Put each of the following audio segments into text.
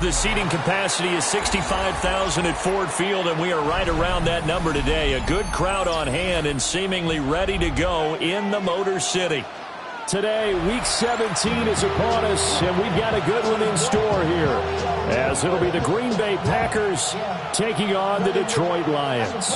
The seating capacity is 65,000 at Ford Field, and we are right around that number today. A good crowd on hand and seemingly ready to go in the Motor City. Today, Week 17 is upon us, and we've got a good one in store here, as it'll be the Green Bay Packers taking on the Detroit Lions.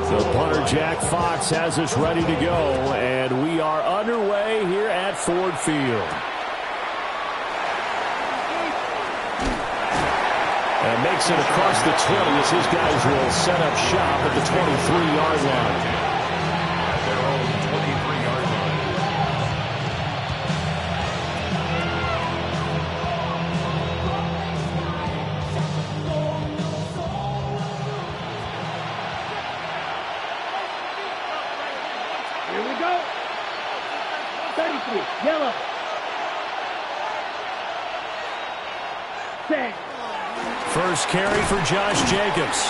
The punter, Jack Fox, has us ready to go, and we are underway here at Ford Field. And makes it across the 20 as his guys will set up shop at the 23-yard line. At their own 23-yard line. Here we go. 33, yellow. Set. First carry for Josh Jacobs.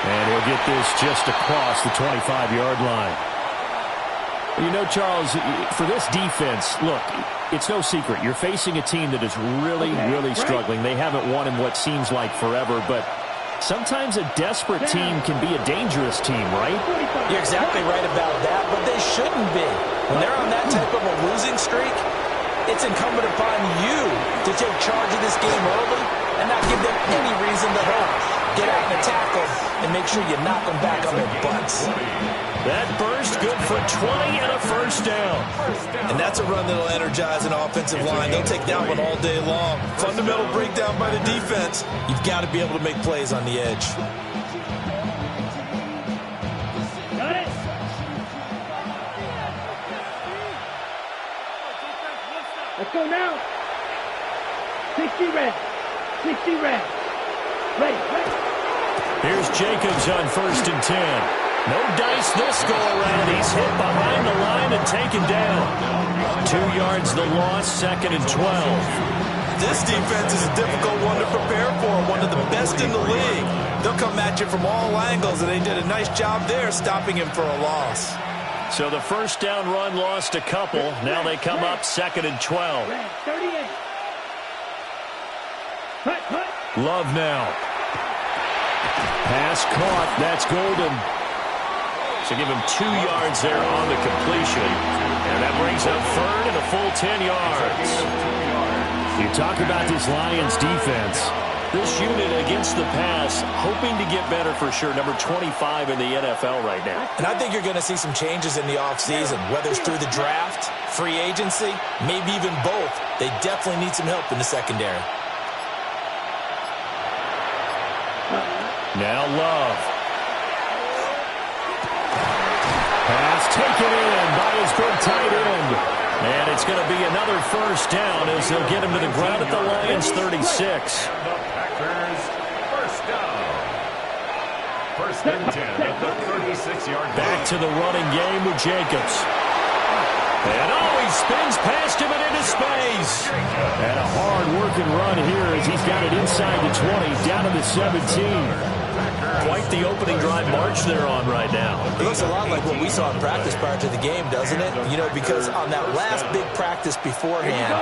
And he'll get this just across the 25-yard line. You know, Charles, for this defense, look, it's no secret. You're facing a team that is really struggling. They haven't won in what seems like forever, but sometimes a desperate team can be a dangerous team, right? You're exactly right about that, but they shouldn't be. When they're on that type of a losing streak, it's incumbent upon you to take charge of this game early and not give them any reason to help. Get out and attack them and make sure you knock them back on their butts. That burst good for 20 and a first down. And that's a run that'll energize an offensive line. They'll take that one all day long. Fundamental breakdown by the defense. You've got to be able to make plays on the edge. Got it. Let's go now. 60 red. 60 red. Ready. Here's Jacobs on 1st and 10. No dice this go around. He's hit behind the line and taken down. 2 yards the loss, 2nd and 12. This defense is a difficult one to prepare for, one of the best in the league. They'll come at you from all angles, and they did a nice job there stopping him for a loss. So the first down run lost a couple. Now they come up 2nd and 12. 38. Cut. Love now. Pass caught. That's Golden. So give him 2 yards there on the completion. And that brings up 3rd and a full 10 yards. You talk about this Lions defense. This unit against the pass, hoping to get better for sure. Number 25 in the NFL right now. And I think you're going to see some changes in the offseason, whether it's through the draft, free agency, maybe even both. They definitely need some help in the secondary. Now Love. Pass taken in by his big tight end. And it's going to be another first down as they'll get him to the ground at the Lions 36. The Packers first down. 1st and 10 at the 36-yard line. Back to the running game with Jacobs. And he spins past him and into space. And a hard-working run here as he's got it inside the 20, down to the 17. Quite the opening drive march they're on right now. It looks a lot like what we saw in practice prior to the game, doesn't it? You know, because on that last big practice beforehand,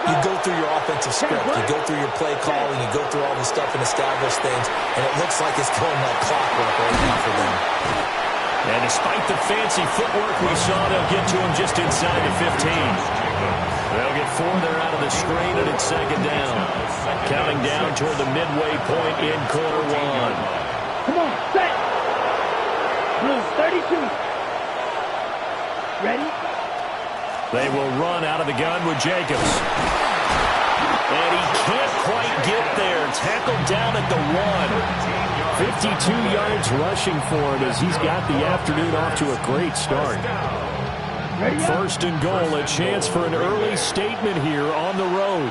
you go through your offensive script, you go through your play calling, you go through all this stuff and establish things, and it looks like it's going like clockwork right now for them. And despite the fancy footwork we saw, they'll get to him just inside the 15. They'll get 4 there out of the screen, and it's 2nd down. Counting down toward the midway point in quarter 1. Come on, set. Blue, 32. Ready? They will run out of the gun with Jacobs. And he can't quite get there. Tackled down at the 1. 52 yards rushing for him as he's got the afternoon off to a great start. First and goal, a chance for an early statement here on the road.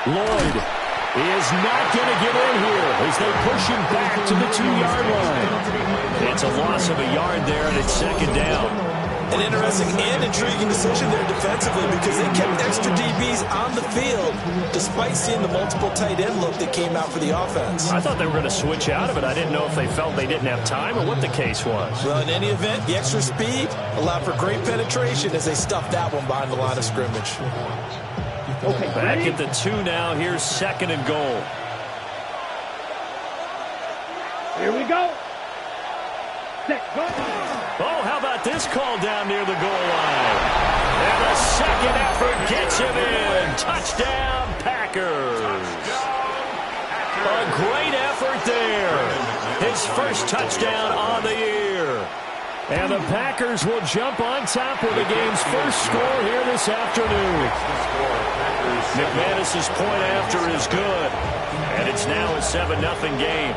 Lloyd is not going to get in here as they push him back to the 2-yard line. It's a loss of a yard there, and it's 2nd down. An interesting and intriguing decision there defensively because they kept extra DBs on the field despite seeing the multiple tight end look that came out for the offense. I thought they were going to switch out of it. I didn't know if they felt they didn't have time or what the case was. Well, in any event, the extra speed allowed for great penetration as they stuffed that one behind the line of scrimmage. Okay, Back ready? at the 2 now. Here's 2nd and goal. Here we go. Set, go. Oh, how about this call down near the goal line? And the second effort gets him in. Touchdown, Packers. A great effort there. His first touchdown on the year. And the Packers will jump on top with the game's first score here this afternoon. McManus's point after is good. And it's now a 7-0 game.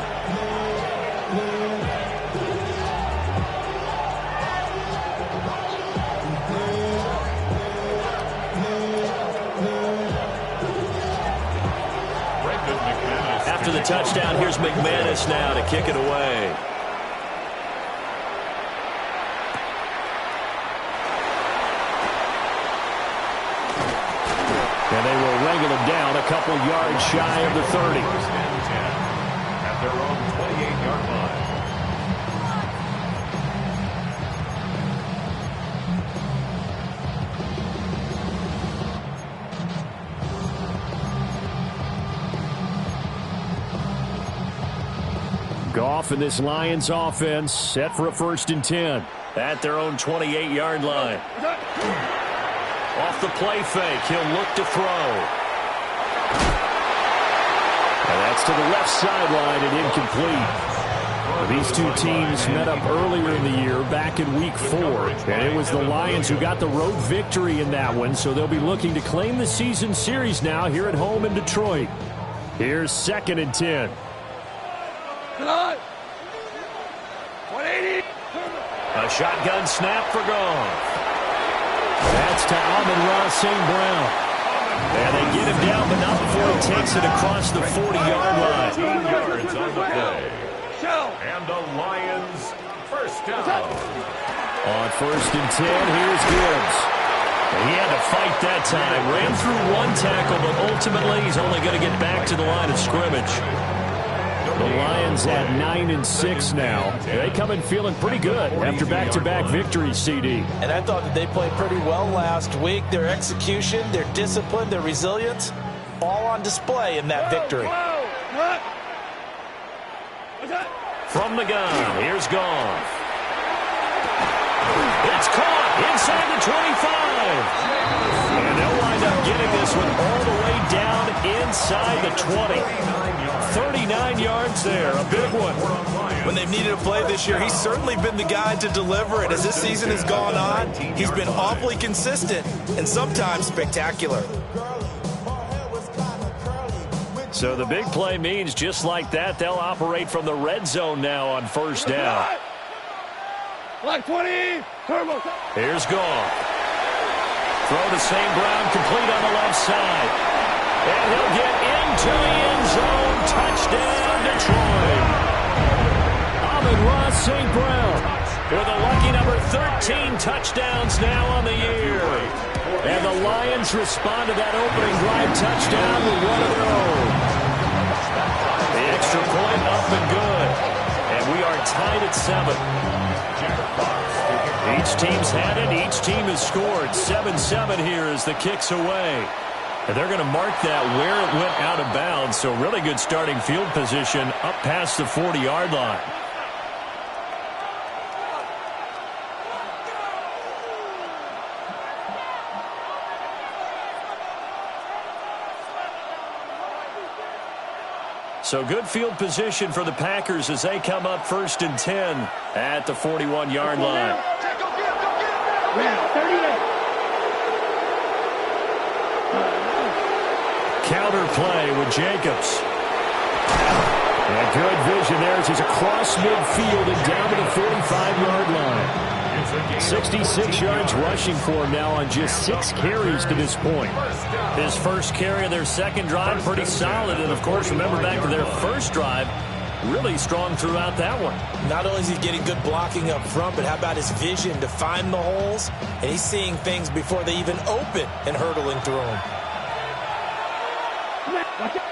After the touchdown, here's McManus now to kick it away. And they will wrangle him down a couple yards shy of the 30. At their own 28-yard line. Goff and this Lions offense set for a 1st and 10 at their own 28-yard line. Off the play fake, he'll look to throw. And that's to the left sideline and incomplete. These two teams met up earlier in the year, back in Week 4. And it was the Lions who got the road victory in that one, so they'll be looking to claim the season series now here at home in Detroit. Here's 2nd and 10. 180. A shotgun snap for Goff. That's to Amon-Ra St. Brown. And they get him down, but not before he takes it across the 40-yard line. 2 yards on the play. And the Lions first down. On 1st and 10, here's Gibbs. He had to fight that time. Ran through one tackle, but ultimately he's only going to get back to the line of scrimmage. The Lions at 9-6 now. They come in feeling pretty good after back-to-back victories, CD. And I thought that they played pretty well last week. Their execution, their discipline, their resilience, all on display in that victory. From the gun, here's Goff. It's caught inside the 25. And they'll wind up getting this one all the way down inside the 20. 39 yards there, a big one. When they've needed a play this year, he's certainly been the guy to deliver it. As this season has gone on, he's been awfully consistent and sometimes spectacular. So the big play means just like that, they'll operate from the red zone now on 1st down. Like 20. Turbo. Here's Goff. Throw to St. Brown, complete on the left side. And he'll get into the end zone. Touchdown, Detroit. Amon-Ra St. Brown with a lucky number 13 touchdowns now on the year. And the Lions respond to that opening drive touchdown with one of their own. The extra point up and good. And we are tied at 7. Each team's had it. Each team has scored. 7-7 here as the kick's away. And they're going to mark that where it went out of bounds. So really good starting field position up past the 40-yard line. So good field position for the Packers as they come up 1st and 10 at the 41-yard line. Yeah, 38. Counter play with Jacobs. And good vision there as he's across midfield and down to the 45-yard line. 66 yards rushing for him now on just 6 carries to this point. His first carry of their second drive, pretty solid. And, of course, remember back to their first drive, really strong throughout that one. Not only is he getting good blocking up front, but how about his vision to find the holes? And he's seeing things before they even open and hurdling through them.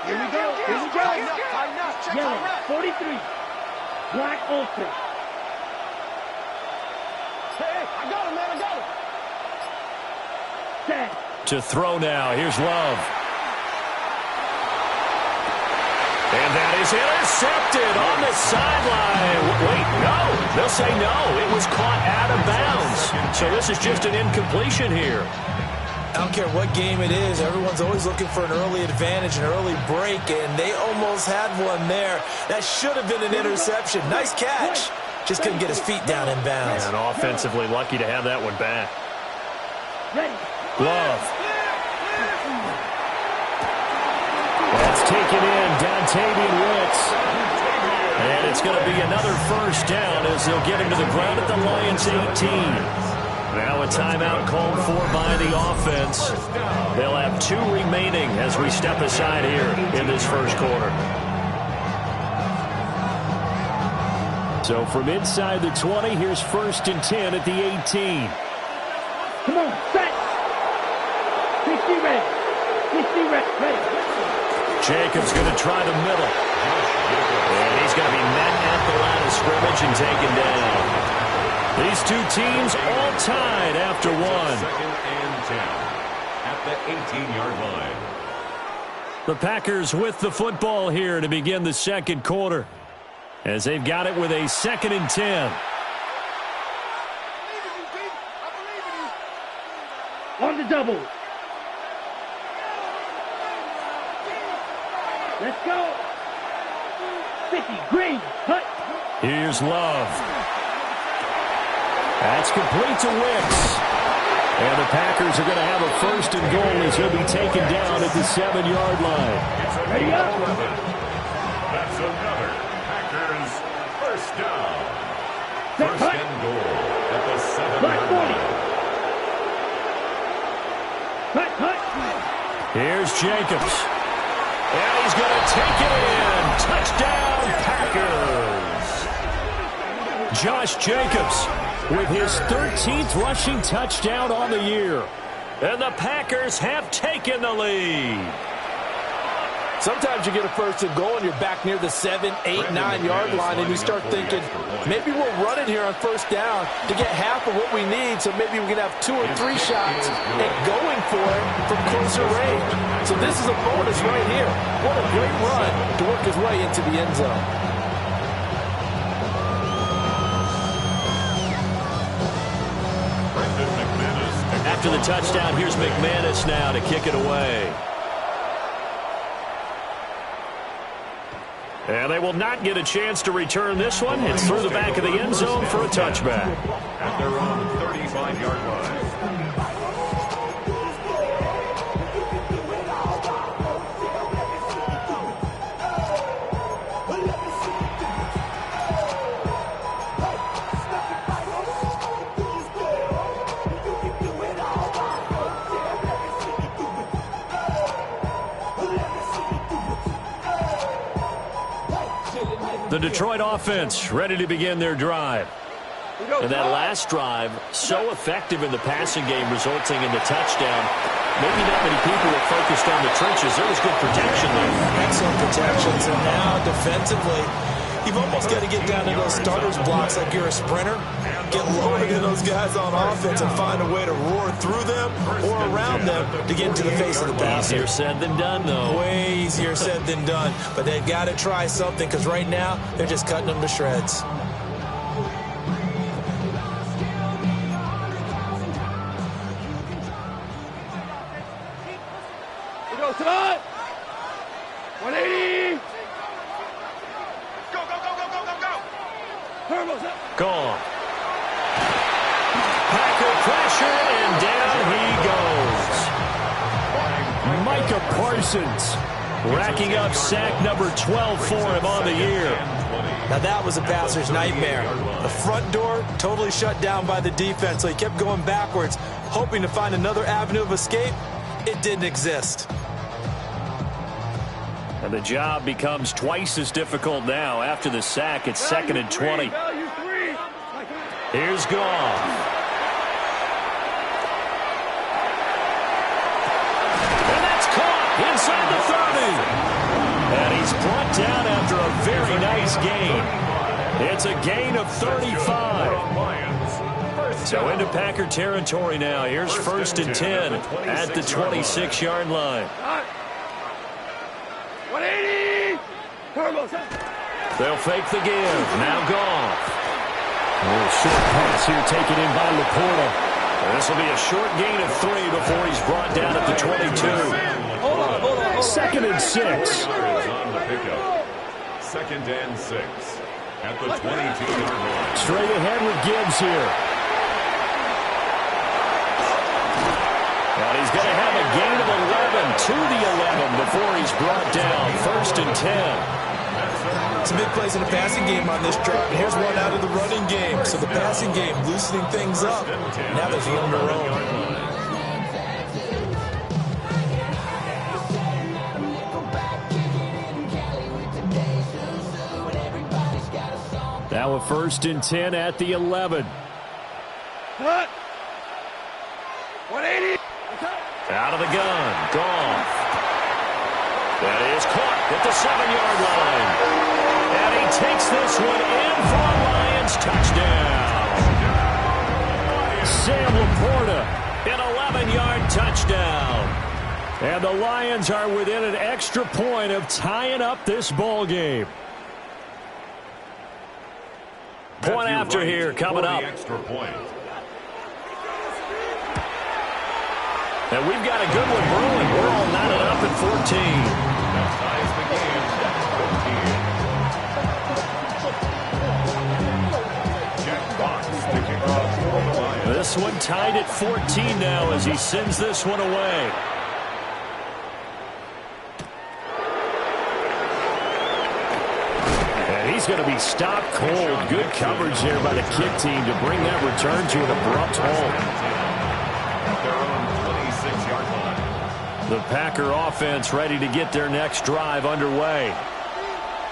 Here we go. Here we go. Yellow, 43. Black ultra. Hey, I got him, man. I got him. Set. To throw now. Here's Love. And that is intercepted on the sideline. Wait, no. They'll say no. It was caught out of bounds. So this is just an incompletion here. I don't care what game it is. Everyone's always looking for an early advantage, an early break, and they almost had one there. That should have been an interception. Nice catch. Just couldn't get his feet down in bounds. And offensively lucky to have that one back. Love. That's taken in. Dontavian Wicks. And it's going to be another first down as they'll get him to the ground at the Lions 18. Now a timeout called for by the offense. They'll have 2 remaining as we step aside here in this first quarter. So from inside the 20, here's 1st and 10 at the 18. Come on, set. 60 ready. 60 ready. Jacobs going to try the middle. And he's going to be met at the line of scrimmage and taken down. These two teams all tied after one. 2nd and 10 at the 18-yard line. The Packers with the football here to begin the second quarter, as they've got it with a 2nd and 10. On the double. Let's go. 50, green, cut. Here's Love. That's complete to Wicks. And the Packers are going to have a 1st and goal as he'll be taken down at the 7-yard line. Ready up. That's another Packers first down. 1st and goal at the 7-yard line. Cut. Here's Jacobs. And he's going to take it in. Touchdown, Packers. Josh Jacobs with his 13th rushing touchdown on the year. And the Packers have taken the lead. Sometimes you get a 1st and goal and you're back near the 7, 8, 9-yard line and you start thinking, maybe we'll run it here on 1st down to get half of what we need, so maybe we can have 2 or 3 shots at going for it from closer range. So this is a bonus right here. What a great run to work his way into the end zone. After the touchdown, here's McManus now to kick it away. And they will not get a chance to return this one. It's through the back of the end zone for a touchback. At their own 35-yard line. The Detroit offense ready to begin their drive. And that last drive, so effective in the passing game, resulting in the touchdown. Maybe not many people were focused on the trenches. There was good protection there. Excellent protection. So now, defensively, you've almost got to get down to those starters blocks like you're a sprinter. Get lower than those guys on offense and find a way to roar through them or around them to get into the face of the passer. Easier said than done, though. Way easier said than done. But they've got to try something because right now, they're just cutting them to shreds. We go, son. 180. Go. Turbo's up. Gone. Packer pressure, and down he goes. Micah Parsons racking up sack number 12 for him on the year. Now that was a passer's nightmare. The front door totally shut down by the defense, so he kept going backwards, hoping to find another avenue of escape. It didn't exist. And the job becomes twice as difficult now after the sack. It's 2nd and 20. Here's Goff. And that's caught inside the 30. And he's brought down after a very nice gain. It's a gain of 35. So into Packer territory now. Here's 1st and 10 at the 26-yard line. 180. They'll fake the give. Now Goff. A little short pass here taken in by Laporta. This will be a short gain of 3 before he's brought down at the 22. Hold on. 2nd and 6. On the pickup. 2nd and 6 at the 22-yard line. Straight ahead with Gibbs here. And he's going to have a gain of 11 to the 11 before he's brought down. 1st and 10. Some big plays in the passing game on this drive. Here's one out of the running game. So the passing game loosening things up. Now there's one to roll. Now a 1st and 10 at the 11. Cut. 180. Out of the gun. Goff. That is caught at the 7-yard line. And he takes this one in for a Lions touchdown. Sam Laporta, an 11-yard touchdown. And the Lions are within an extra point of tying up this ball game. Point after here coming up. Extra point. And we've got a good one brewing. We're all knotted up at 14. That ties the game at 14. Jack Fox to kick off for the Lions. This one tied at 14 now as he sends this one away. And he's going to be stopped cold. Good coverage there by the kick team to bring that return to an abrupt halt. Their own 26-yard line. The Packer offense ready to get their next drive underway.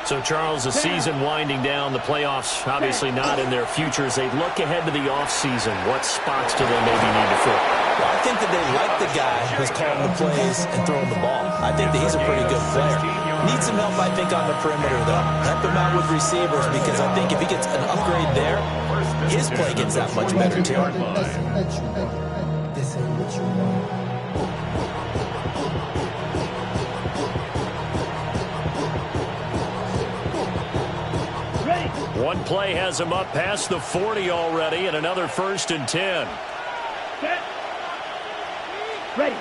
So, Charles, the season winding down, the playoffs obviously not in their future. As they look ahead to the offseason, what spots do they maybe need to fill? Well, I think that they like the guy who's calling the plays and throwing the ball. I think that he's a pretty good player. Needs some help, I think, on the perimeter, though. Help him out with receivers, because I think if he gets an upgrade there, his play gets that much better, too. This ain't what you want. One play has him up past the 40 already, and another 1st and 10. Set. Ready.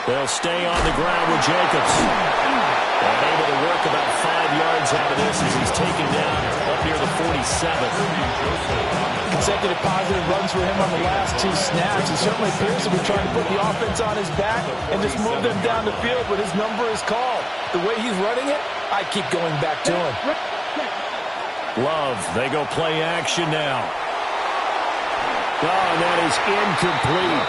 They'll stay on the ground with Jacobs. And able to work about 5 yards out of this as he's taken down up near the 47. Consecutive positive runs for him on the last 2 snaps. He certainly appears to be trying to put the offense on his back and just move them down the field, but his number is called. The way he's running it, I keep going back to him. Love, they go play action now. Oh, and that is incomplete.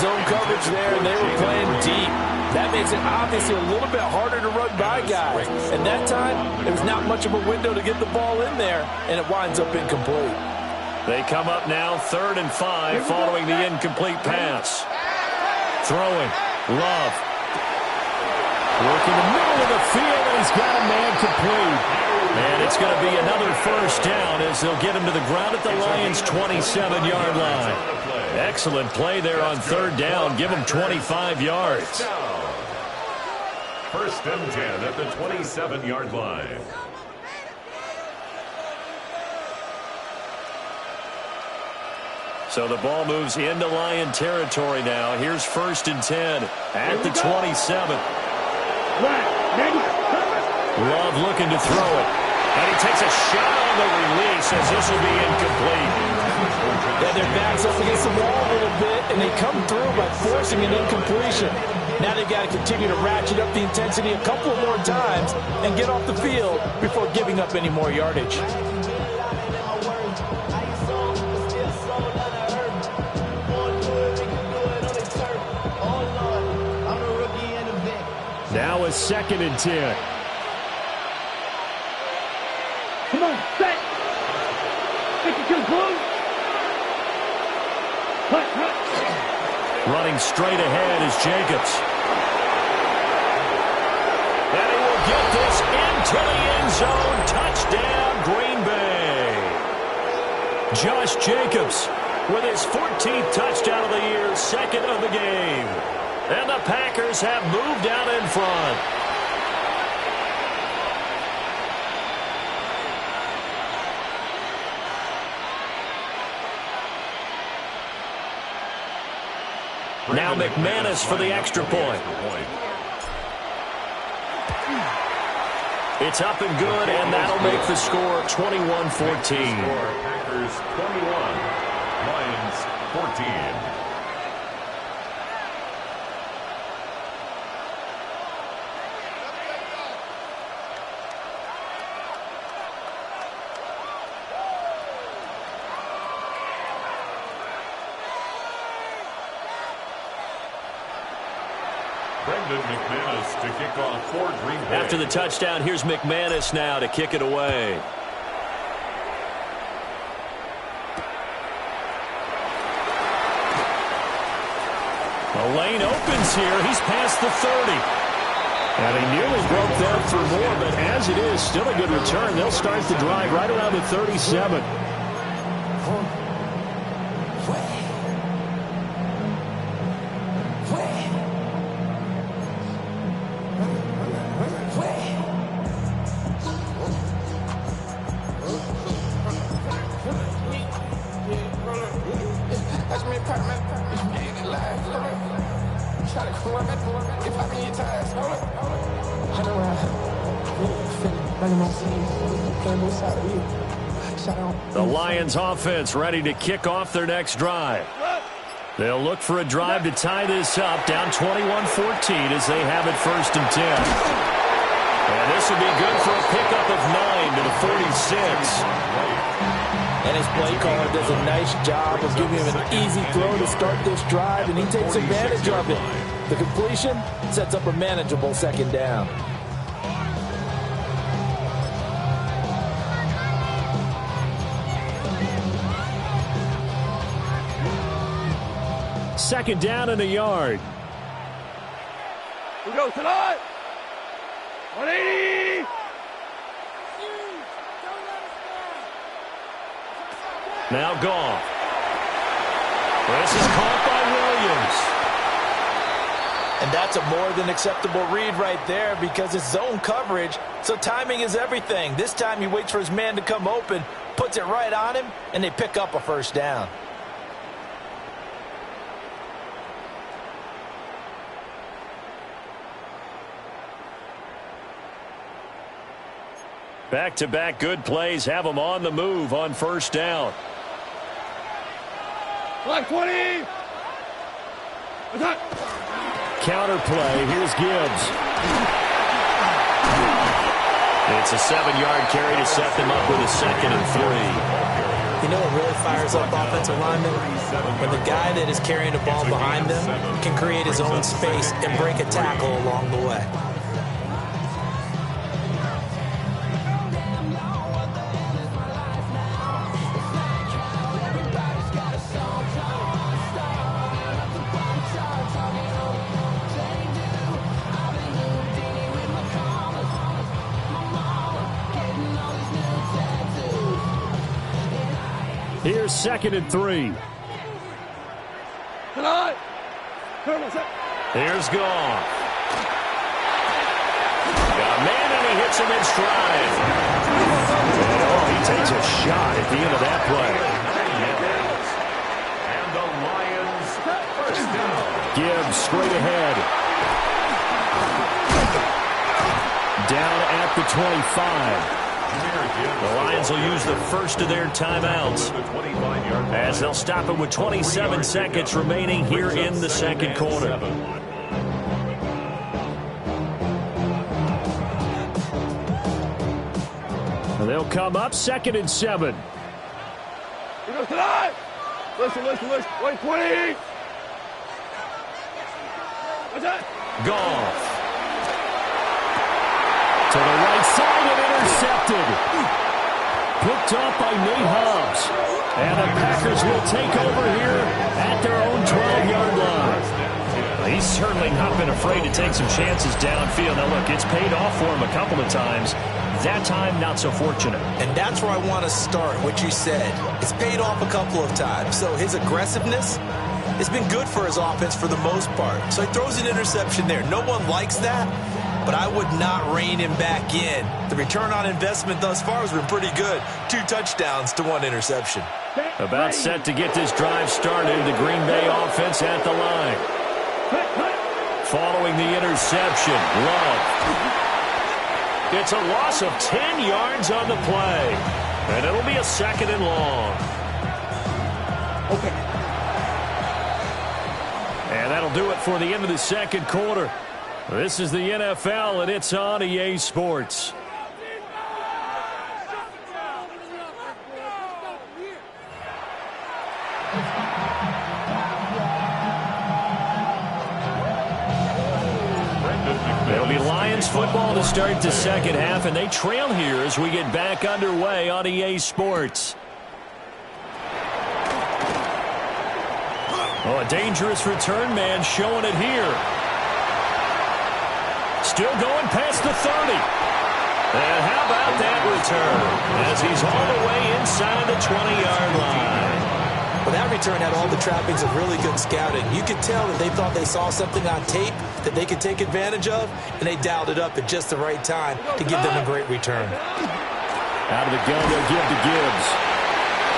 Zone coverage there, and they were playing deep. That makes it obviously a little bit harder to run by guys. And that time, there was not much of a window to get the ball in there, and it winds up incomplete. They come up now 3rd and 5 following the incomplete pass. Throwing, Love. Working the middle of the field, and he's got a man complete. And it's going to be another 1st down as they'll get him to the ground at the Lions' 27-yard line. Excellent play there on 3rd down. Give him 25 yards. 1st and 10 at the 27-yard line. So the ball moves into Lion territory now. Here's 1st and 10 at the 27. Love looking to throw it. And he takes a shot on the release as this will be incomplete. Yeah, their back's up against the wall a little bit, and they come through by forcing an incompletion. Now they've got to continue to ratchet up the intensity a couple more times and get off the field before giving up any more yardage. Now Now a 2nd and 10. Come on, set. Make it too close. Cut. Running straight ahead is Jacobs. And he will get this into the end zone. Touchdown, Green Bay. Josh Jacobs with his 14th touchdown of the year, 2nd of the game. And the Packers have moved out in front. Now McManus for the extra point. It's up and good, and that'll make the score 21-14. Packers 21, Lions 14. McManus to kick off for Green Bay. After the touchdown, here's McManus now to kick it away. The lane opens here. He's past the 30. And he nearly broke that for more, but as it is, still a good return. They'll start the drive right around the 37. The Lions offense ready to kick off their next drive. They'll look for a drive to tie this up, down 21-14 as they have it 1st and 10. And this will be good for a pickup of 9 to the 46. And his play caller does a nice job of giving him an easy throw to start this drive, and he takes advantage of it. The completion sets up a manageable 2nd down. Second down and a yard. We go tonight. 180. Now Goff. This is caught by Williams. And that's a more than acceptable read right there because it's zone coverage, so timing is everything. This time he waits for his man to come open, puts it right on him, and they pick up a 1st down. Back-to-back good plays have them on the move on 1st down. 20. Counter play. Here's Gibbs. It's a 7-yard carry to set them up with a 2nd and 3. You know what really fires up offensive linemen? When the guy that is carrying the ball behind them can create his own space and break a tackle along the way. Here's 2nd and 3. Here's Goff. Got a man, and he hits him in stride. Oh, he takes a shot at the end of that play. And the Lions 1st down. Gibbs straight ahead. Down at the 25. The Lions will use the first of their timeouts as they'll stop it with 27 seconds remaining here in the 2nd quarter. And they'll come up 2nd and 7. Listen. 120. Goff. To the right side and intercepted. Picked up by Nate Hobbs. And the Packers will take over here at their own 12-yard line. He's certainly not been afraid to take some chances downfield. Now, look, it's paid off for him a couple of times. That time, not so fortunate. And that's where I want to start, what you said. It's paid off a couple of times. So his aggressiveness has been good for his offense for the most part. So he throws an interception there. No one likes that, but I would not rein him back in. The return on investment thus far has been pretty good. 2 touchdowns to 1 interception. About set to get this drive started. The Green Bay offense at the line. Following the interception, Love. It's a loss of 10 yards on the play. And it'll be a 2nd and long. Okay. And that'll do it for the end of the second quarter. This is the NFL, and it's on EA Sports. It'll be Lions football to start the second half, and they trail here as we get back underway on EA Sports. Oh, a dangerous return man showing it here. Still going past the 30. And how about that return as he's all the way inside the 20-yard line. Well, that return had all the trappings of really good scouting. You could tell that they thought they saw something on tape that they could take advantage of, and they dialed it up at just the right time to give them a great return. Out of the gun, they'll give to Gibbs.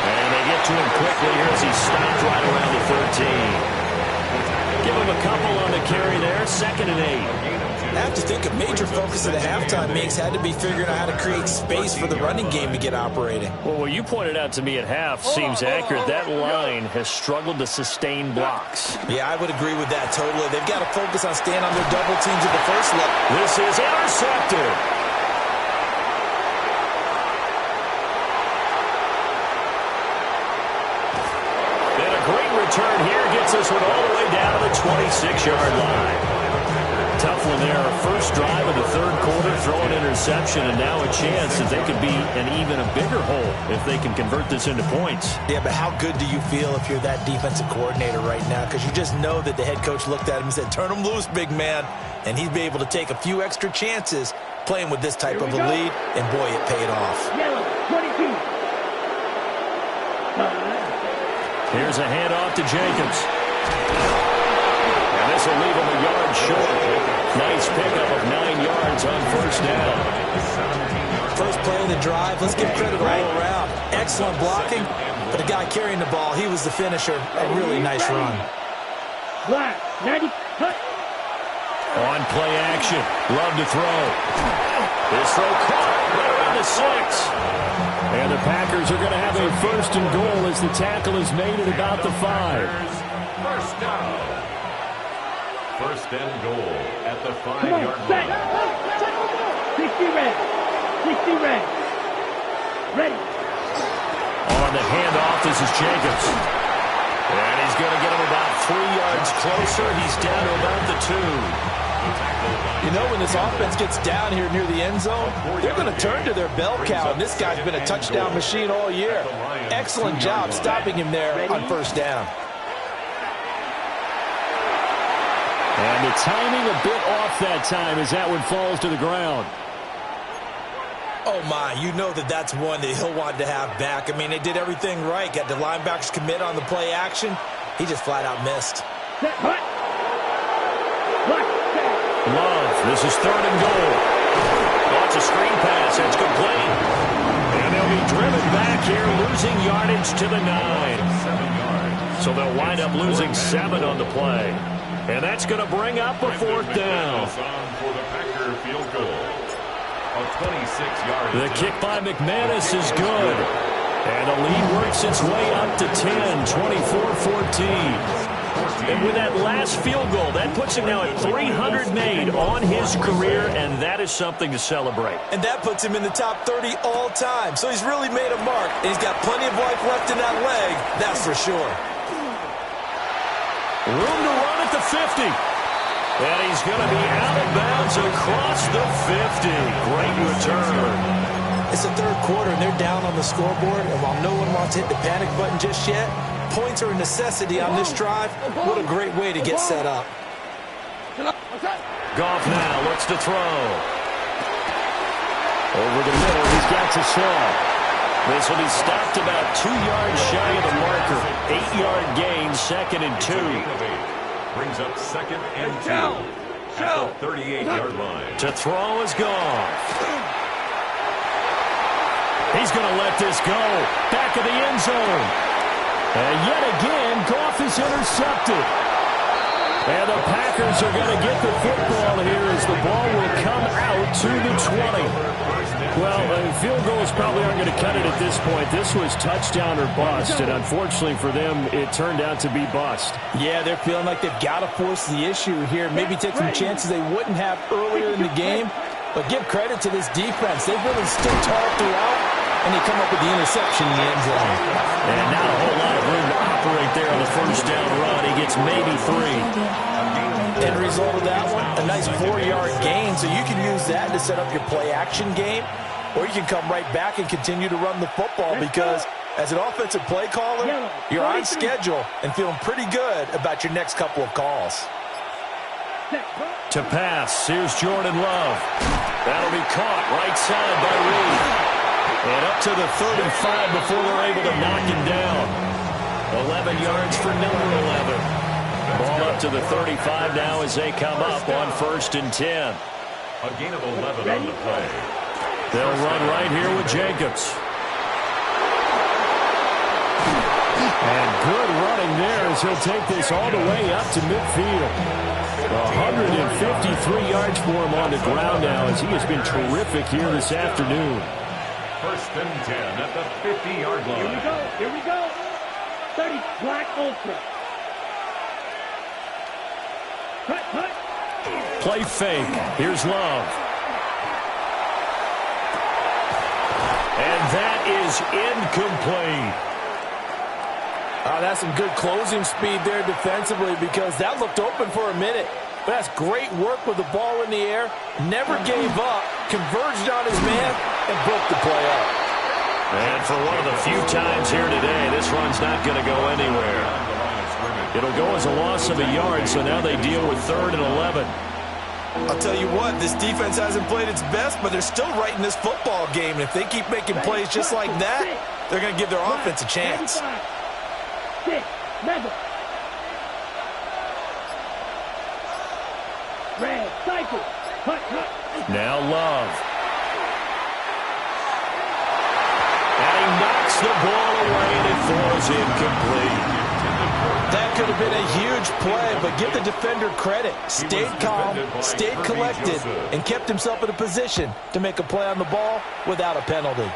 And they get to him quickly here as he stopped right around the 13. Give him a couple on the carry there, 2nd and 8. I have to think a major focus of the halftime mix had to be figuring out how to create space for the running game to get operating. Well, what you pointed out to me at half seems accurate. That line has struggled to sustain blocks. Yeah, I would agree with that totally. They've got to focus on staying on their double teams at the first level. This is intercepted. And a great return here gets this one all the way down to the 26-yard line. Tough one there. First drive of the third quarter, throw an interception, and now a chance that they could be an even a bigger hole if they can convert this into points. Yeah, but how good do you feel if you're that defensive coordinator right now? Because you just know that the head coach looked at him and said, turn him loose, big man. And he'd be able to take a few extra chances playing with this type of a lead, and boy, it paid off. Yellow, 22. Here's a handoff to Jacobs. And this will leave him a yard short. Nice pickup of 9 yards on first down. First play of the drive. Let's give credit all around. Excellent blocking. But the guy carrying the ball, he was the finisher. A really nice run. Black, 90, cut. On play action. Love to throw. This throw caught right around the 6. And the Packers are going to have a 1st and goal as the tackle is made at about the 5. First down. 1st and goal at the 5-yard line. 60 red. 60 red. Ready. On the handoff, this is Jacobs. And he's going to get him about 3 yards closer. He's down to about the 2. You know, when this offense gets down here near the end zone, they're going to turn to their bell cow, and this guy's been a touchdown machine all year. Excellent job stopping him there on first down. And the timing a bit off that time as that one falls to the ground. Oh, my, you know that that's one that he'll want to have back. I mean, they did everything right. Got the linebackers commit on the play action. He just flat out missed. Love, this is 3rd and goal. Oh, it's a screen pass. It's complete. And they'll be driven back here, losing yardage to the 9. 7 yards. So they'll wind up losing 7 on the play. And that's going to bring up a 4th down. On for the Packer field goal. A 26-yard. The kick by McManus is good. And the lead works its way up to 10, 24-14. And with that last field goal, that puts him now at 300 made on his career, and that is something to celebrate. And that puts him in the top 30 all time. So he's really made a mark, and he's got plenty of life left in that leg, that's for sure. Room to run at the 50. And he's going to be out of bounds across the 50. Great return. It's the third quarter, and they're down on the scoreboard. And while no one wants to hit the panic button just yet, points are a necessity on this drive. What a great way to get set up. Goff now looks to throw. Over the middle, he's got to Shaw. This will be stopped about 2 yards shy of the marker. 8-yard gain, 2nd and 2. Brings up 2nd and 2 at the 38-yard line. To throw is Goff. He's going to let this go. Back of the end zone. And yet again, Goff is intercepted. And the Packers are going to get the football here as the ball will come out to the 20. Well, field goals probably aren't going to cut it at this point. This was touchdown or bust, and unfortunately for them, it turned out to be bust. Yeah, they're feeling like they've got to force the issue here. Maybe take some chances they wouldn't have earlier in the game. But give credit to this defense. They've really stood tall throughout, and they come up with the interception in the end zone. And not a whole lot of room to operate there on the first down run. He gets maybe 3. End result of that one, a nice 4-yard gain, so you can use that to set up your play-action game, or you can come right back and continue to run the football because as an offensive play caller, you're on schedule and feeling pretty good about your next couple of calls. To pass, here's Jordan Love. That'll be caught right side by Reed. And up to the 35 before they're able to knock him down. 11 yards for number 11. Ball up to the 35 now as they come up on 1st and 10. A gain of 11 on the play. They'll run right here with Jacobs. And good running there as he'll take this all the way up to midfield. 153 yards for him on the ground now as he has been terrific here this afternoon. 1st and 10 at the 50-yard line. Here we go. 30 black ultra. Cut. Play fake. Here's Love. And that is incomplete. That's some good closing speed there defensively because that looked open for a minute. But that's great work with the ball in the air. Never gave up. Converged on his man and broke the play up. And for one of the few times here today, this run's not going to go anywhere. It'll go as a loss of a yard, so now they deal with 3rd and 11. I'll tell you what, this defense hasn't played its best, but they're still right in this football game. And if they keep making plays just like that, they're going to give their offense a chance. Red, cycle. Cut. Now Love. And he knocks the ball away and it falls incomplete. That could have been a huge play, but give the defender credit. Stayed calm, stayed collected, and kept himself in a position to make a play on the ball without a penalty.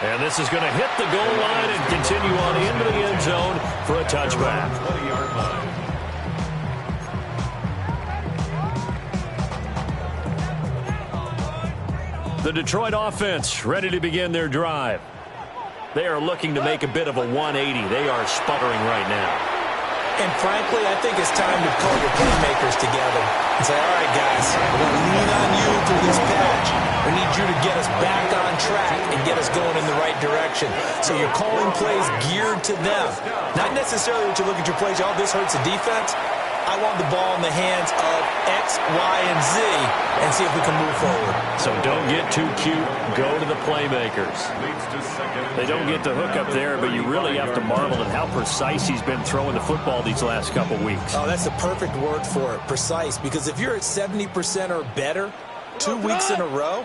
And this is going to hit the goal line and continue on into the end zone for a touchback. 20-yard line. The Detroit offense ready to begin their drive. They are looking to make a bit of a 180. They are sputtering right now. And frankly, I think it's time to call your playmakers together and say, all right, guys, we're going to lean on you through this patch. We need you to get us back on track and get us going in the right direction. So you're calling plays geared to them. Not necessarily that you look at your plays, oh, this hurts the defense. I want the ball in the hands of X, Y, and Z and see if we can move forward. So don't get too cute. Go to the playmakers. They don't get the hook up there, but you really have to marvel at how precise he's been throwing the football these last couple weeks. Oh, that's the perfect word for it, precise. Because if you're at 70% or better 2 weeks in a row,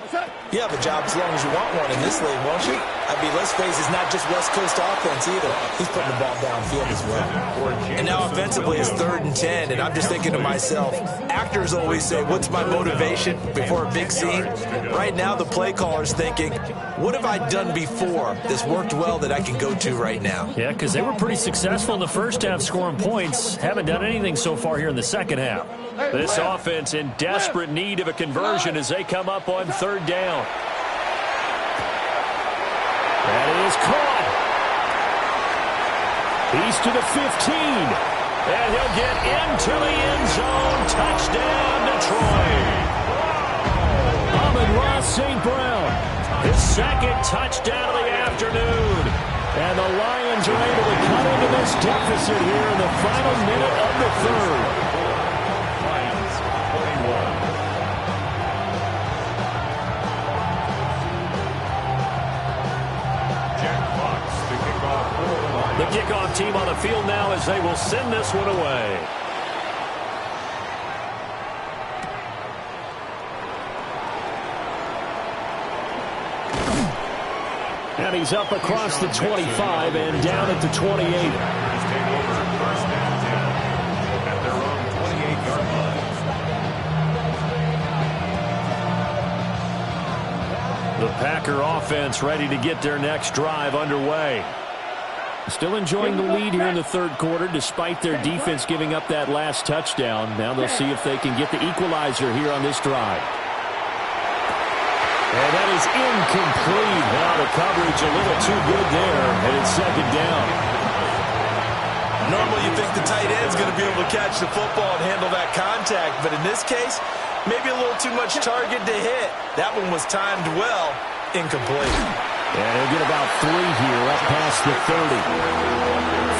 you have a job as long as you want one in this league, won't you? I mean, let's face it, it's not just West Coast offense either. He's putting the ball downfield as well. And now offensively it's 3rd and 10, and I'm just thinking to myself, actors always say, what's my motivation before a big scene? Right now the play caller's thinking, what have I done before that's worked well that I can go to right now? Yeah, because they were pretty successful in the first half scoring points. Haven't done anything so far here in the second half. This offense in desperate need of a conversion as they come up on 3rd down. That is caught. He's to the 15. And he'll get into the end zone. Touchdown, Detroit. Amon-Ra St. Brown, His second touchdown of the afternoon. and the Lions are able to cut into this deficit here in the final minute of the third. Lions 41. Jack Fox, the kickoff for the Lions. The kickoff team on the field now as they will send this one away. And he's up across the 25 and down at the 28. Take over first and 10 at their own 28-yard line. The Packer offense ready to get their next drive underway. Still enjoying the lead here in the third quarter despite their defense giving up that last touchdown. Now they'll see if they can get the equalizer here on this drive. And that is incomplete. Now the coverage a little too good there, and it's second down. Normally you think the tight end's going to be able to catch the football and handle that contact, but in this case, maybe a little too much target to hit. That one was timed well, incomplete. And he'll get about 3 here up past the 30.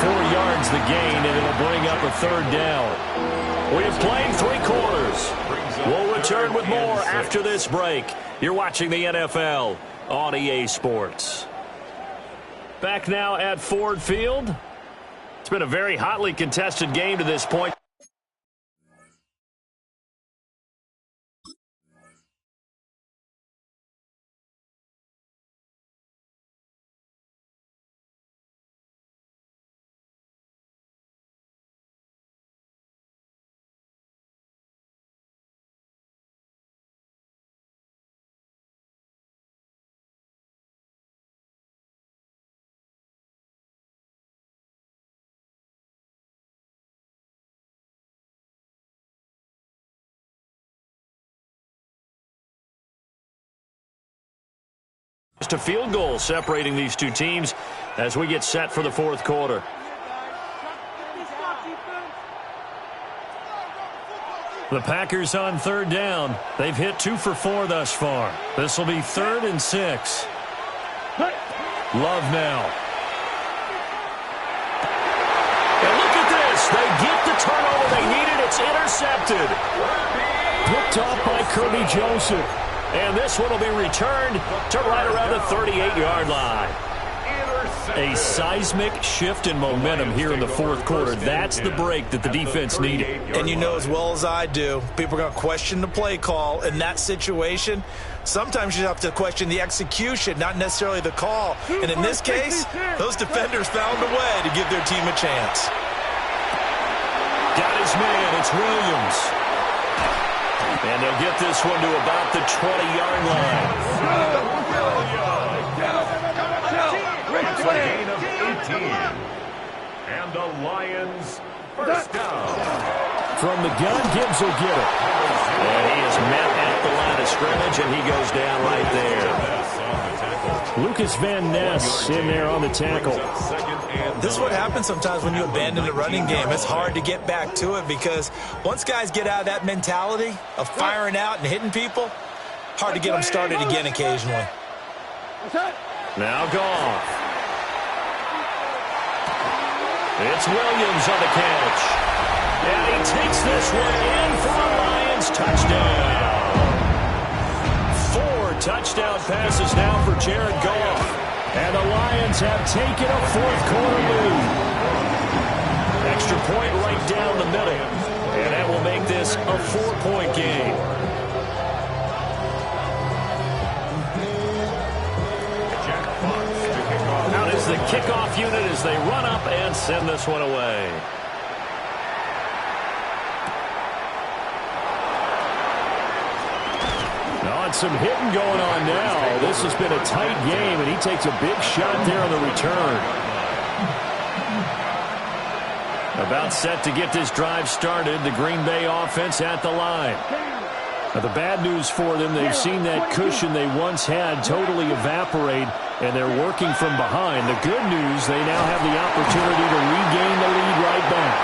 4 yards the gain, and it'll bring up a third down. We have played 3 quarters. We'll return with more after this break. You're watching the NFL on EA Sports. Back now at Ford Field. It's been a very hotly contested game to this point. Just a field goal separating these two teams as we get set for the fourth quarter. The Packers on third down. They've hit 2 for 4 thus far. This will be 3rd and 6. Love now. And look at this. They get the turnover they needed. It's intercepted. Picked off by Kirby Joseph. And this one will be returned to right around the 38-yard line. A seismic shift in momentum here in the fourth quarter. That's the break that the defense needed. And you know as well as I do, people are going to question the play call in that situation. Sometimes you have to question the execution, not necessarily the call. And in this case, those defenders found a way to give their team a chance. Got his man. It's Williams. And they'll get this one to about the 20-yard line. It's a gain of 18. And the Lions first down. From the gun, Gibbs will get it. And he is met at the line of scrimmage, and he goes down right there. Lucas Van Ness in there on the tackle. This is what happens sometimes when you abandon the running game. It's hard to get back to it because once guys get out of that mentality of firing out and hitting people, hard to get them started again occasionally. Now Goff. It's Williams on the catch. And he takes this one in for a Lions touchdown. 4 touchdown passes now for Jared Goff. And the Lions have taken a fourth quarter lead. Extra point right down the middle. And that will make this a 4-point game. Out is the kickoff unit as they run up and send this one away. Some hitting going on now. This has been a tight game, and he takes a big shot there on the return. About set to get this drive started, the Green Bay offense at the line. Now, the bad news for them, they've seen that cushion they once had totally evaporate, and they're working from behind. The good news, they now have the opportunity to regain the lead right back.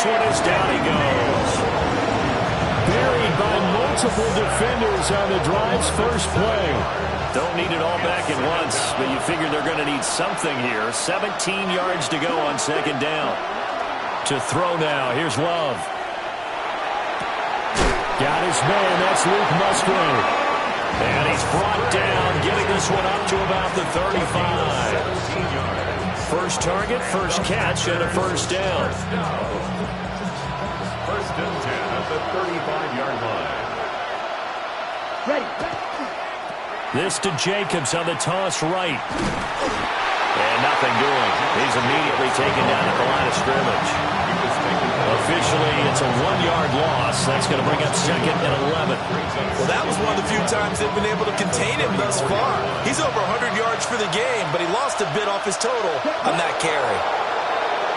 this one is down he goes. Buried by multiple defenders on the drive's first play. Don't need it all back at once, but you figure they're going to need something here. 17 yards to go on second down. To throw now. Here's Love. Got his man. That's Luke Musgrave. And he's brought down, getting this one up to about the 35. First target, first catch, and a first down. First and 10 at the 35-yard line. Ready. This to Jacobs on the toss right. And nothing doing. He's immediately taken down at the line of scrimmage. Officially, it's a 1-yard loss. That's going to bring up second and 11. Well, that was one of the few times they've been able to contain him thus far. He's over 100 yards for the game, but he lost a bit off his total on that carry.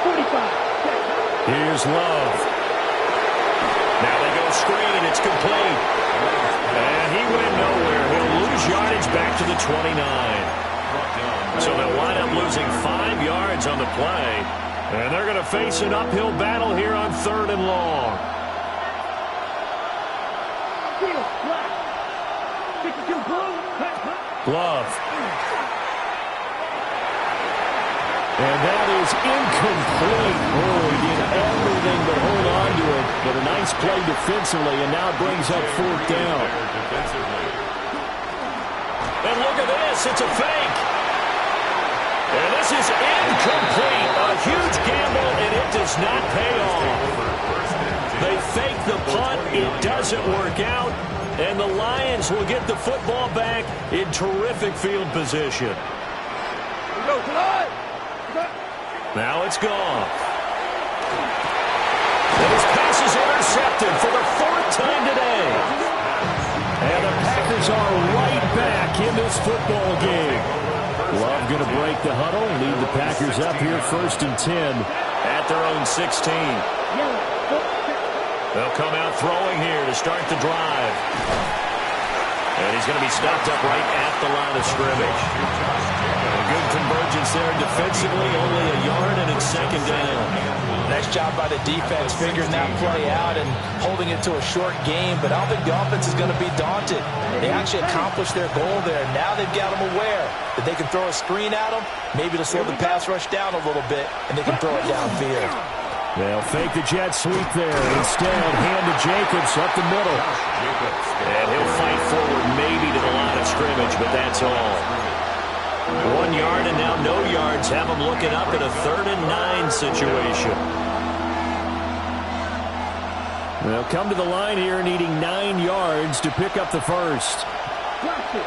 45. Here's Love. Now they go screen. It's complete. And he went nowhere. He'll lose yardage back to the 29. So they'll wind up losing 5 yards on the play. And they're going to face an uphill battle here on 3rd and long. Love. And that is incomplete. Oh, he did everything but hold on to it. But a nice play defensively, and now it brings up 4th down. And look at this. It's a fake. And this is incomplete. A huge gamble, and it does not pay off. They fake the punt. It doesn't work out. And the Lions will get the football back in terrific field position. Now it's gone. And his pass is intercepted for the 4th time today. And the Packers are right back in this football game. Love going to break the huddle, lead the Packers up here 1st and 10 at their own 16. They'll come out throwing here to start the drive. And he's going to be stopped up right at the line of scrimmage. A good convergence there defensively, only a yard, and it's second down. Nice job by the defense figuring that play out and holding it to a short game, but I don't think the offense is going to be daunted. They actually accomplished their goal there. Now they've got them aware that they can throw a screen at them, maybe to slow the pass rush down a little bit, and they can throw it downfield. They'll fake the jet sweep there. Instead, hand to Jacobs up the middle. And he'll fight forward maybe to the line of scrimmage, but that's all. 1 yard and now no yards have them looking up at a 3rd and 9 situation. They'll come to the line here needing 9 yards to pick up the first. Black, 6.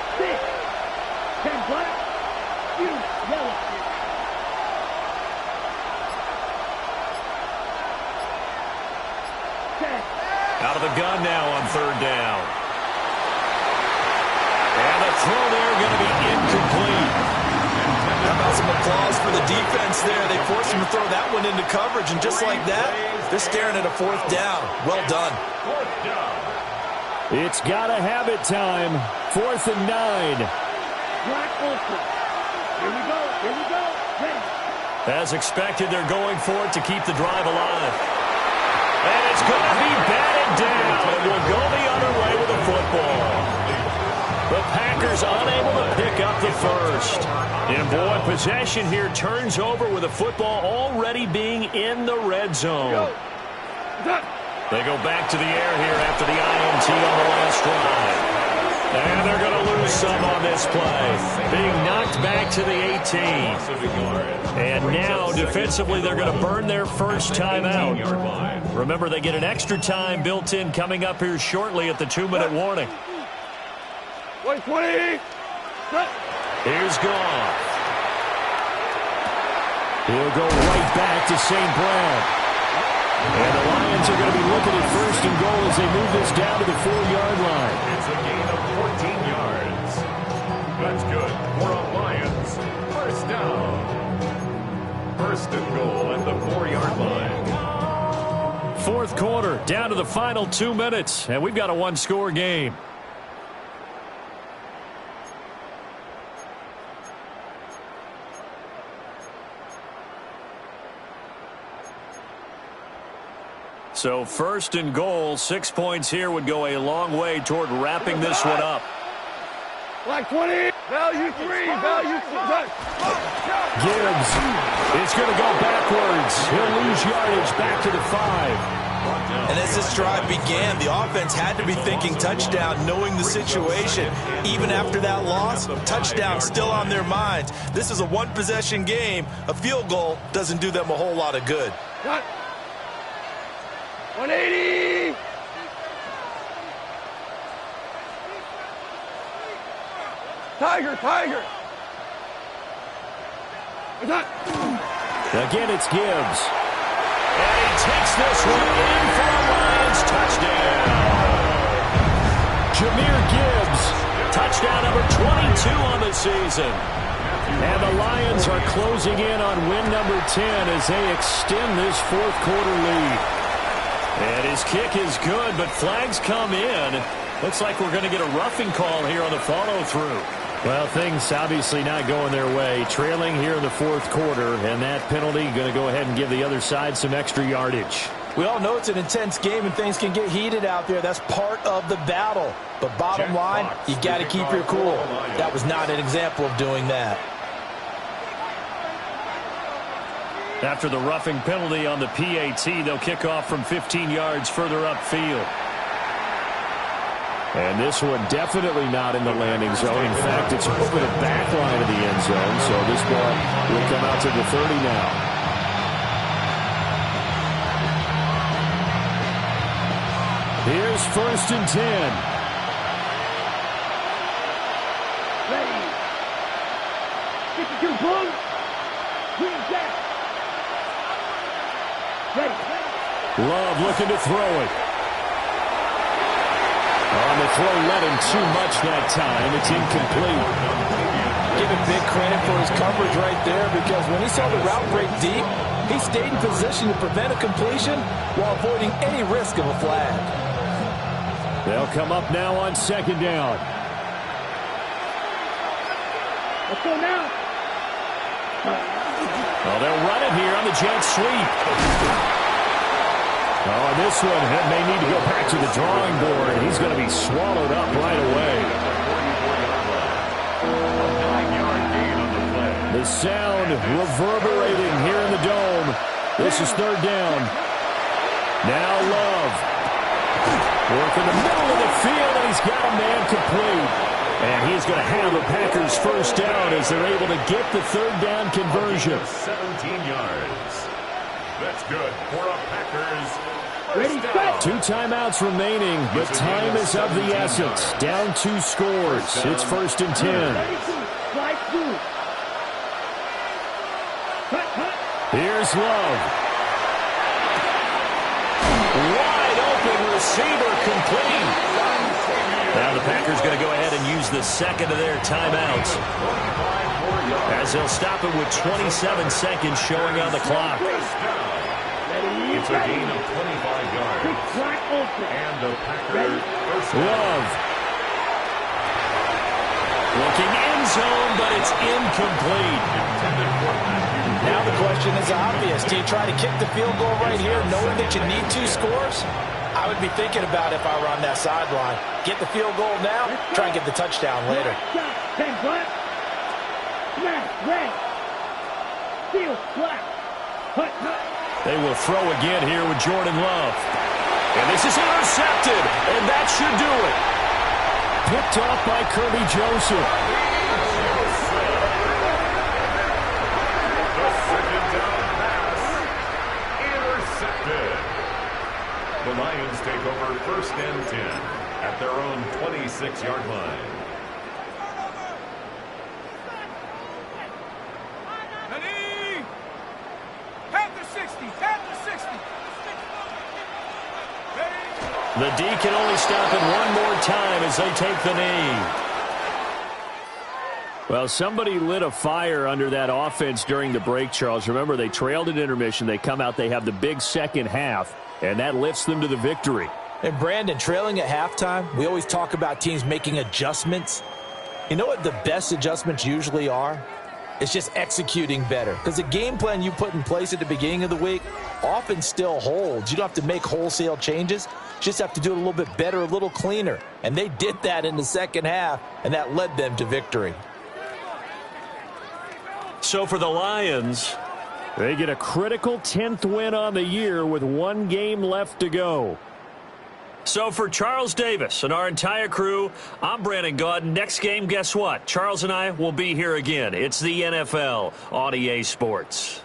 10 black, yellow. Out of the gun now on 3rd down. And the throw there going to be incomplete. How about some applause for the defense there? They forced him to throw that one into coverage, and just like that, they're staring at a 4th down. Well done. It's got to have it time. 4th and 9. Black Ultra. Here we go. Ready. As expected, they're going for it to keep the drive alive. And it's going to be batted down. It will go the other way with the football. The Packers unable to pick up the first. And boy, possession here turns over with the football already being in the red zone. They go back to the air here after the INT on the last drive. And they're going to lose some on this play. Being knocked back to the 18. And now, defensively, they're going to burn their first timeout. Remember, they get an extra time built in coming up here shortly at the 2-minute warning. 20. Here's Goff. He'll go right back to St. Brown. And the Lions are going to be looking at 1st and goal as they move this down to the 4-yard line. It's a gain of 14 yards. That's good for a Lions. First down. 1st and goal at the 4-yard line. 4th quarter, down to the final 2 minutes, and we've got a 1-score game. So first and goal, 6 points here would go a long way toward wrapping this one up. Like 20. Value 3. Value 4. Gibbs is going to go backwards. He'll lose yardage back to the 5. And as this drive began, the offense had to be thinking touchdown, knowing the situation. Even after that loss, touchdown still on their minds. This is a one-possession game. A field goal doesn't do them a whole lot of good. Cut. 180. Tiger. Again, it's Gibbs. And he takes this one in for a Lions touchdown. Jahmyr Gibbs, touchdown number 22 on the season. And the Lions are closing in on win number 10 as they extend this fourth quarter lead. And his kick is good, but flags come in. Looks like we're going to get a roughing call here on the follow-through. Well, things obviously not going their way. Trailing here in the fourth quarter, and that penalty going to go ahead and give the other side some extra yardage. We all know it's an intense game and things can get heated out there. That's part of the battle. But bottom line, you got to keep your cool. That was not an example of doing that. After the roughing penalty on the PAT, they'll kick off from 15 yards further upfield. And this one definitely not in the landing zone. In fact, it's over the back line of the end zone. So this ball will come out to the 30 now. Here's first and 10. Ready. 52 boom. Green jack. Ready. Love looking to throw it. On the throw, let him too much that time. It's incomplete. Give him big credit for his coverage right there, because when he saw the route break deep, he stayed in position to prevent a completion while avoiding any risk of a flag. They'll come up now on second down. Let's go now. Well, they'll run it here on the jet sweep. Oh, this one may need to go back to the drawing board. He's going to be swallowed up right away. The sound reverberating here in the dome. This is third down. Now Love. Work in the middle of the field, and he's got a man complete. And he's going to have the Packers first down as they're able to get the third down conversion. 17 yards. That's good for a Packers. Ready, set. 2 timeouts remaining, but time is of the essence. Down 2 scores. It's first and 10. Slide through. Cut. Here's Love. Wide open receiver complete. Now the Packers going to go ahead and use the second of their timeouts, as they'll stop it with 27 seconds showing on the clock. It's a gain of 25 yards. And the Packers first down. Love. Looking end zone, but it's incomplete. Now the question is obvious. Do you try to kick the field goal right here knowing that you need 2 scores? I would be thinking about it if I were on that sideline. Get the field goal now, try and get the touchdown later. They will throw again here with Jordan Love. And this is intercepted, and that should do it. Picked off by Kirby Joseph. The second down pass. Intercepted. The Lions take over first and 10 at their own 26-yard line. Ready. At the 60. At the 60. The D can only stop it one more time as they take the knee. Well, somebody lit a fire under that offense during the break, Charles. Remember, they trailed at intermission. They come out, they have the big second half, and that lifts them to the victory. And Brandon, trailing at halftime, we always talk about teams making adjustments. You know what the best adjustments usually are? It's just executing better. Because the game plan you put in place at the beginning of the week often still holds. You don't have to make wholesale changes. You just have to do it a little bit better, a little cleaner. And they did that in the second half, and that led them to victory. So for the Lions, they get a critical 10th win on the year with one game left to go. So for Charles Davis and our entire crew, I'm Brandon Gaudin. Next game, guess what? Charles and I will be here again. It's the NFL on EA Sports.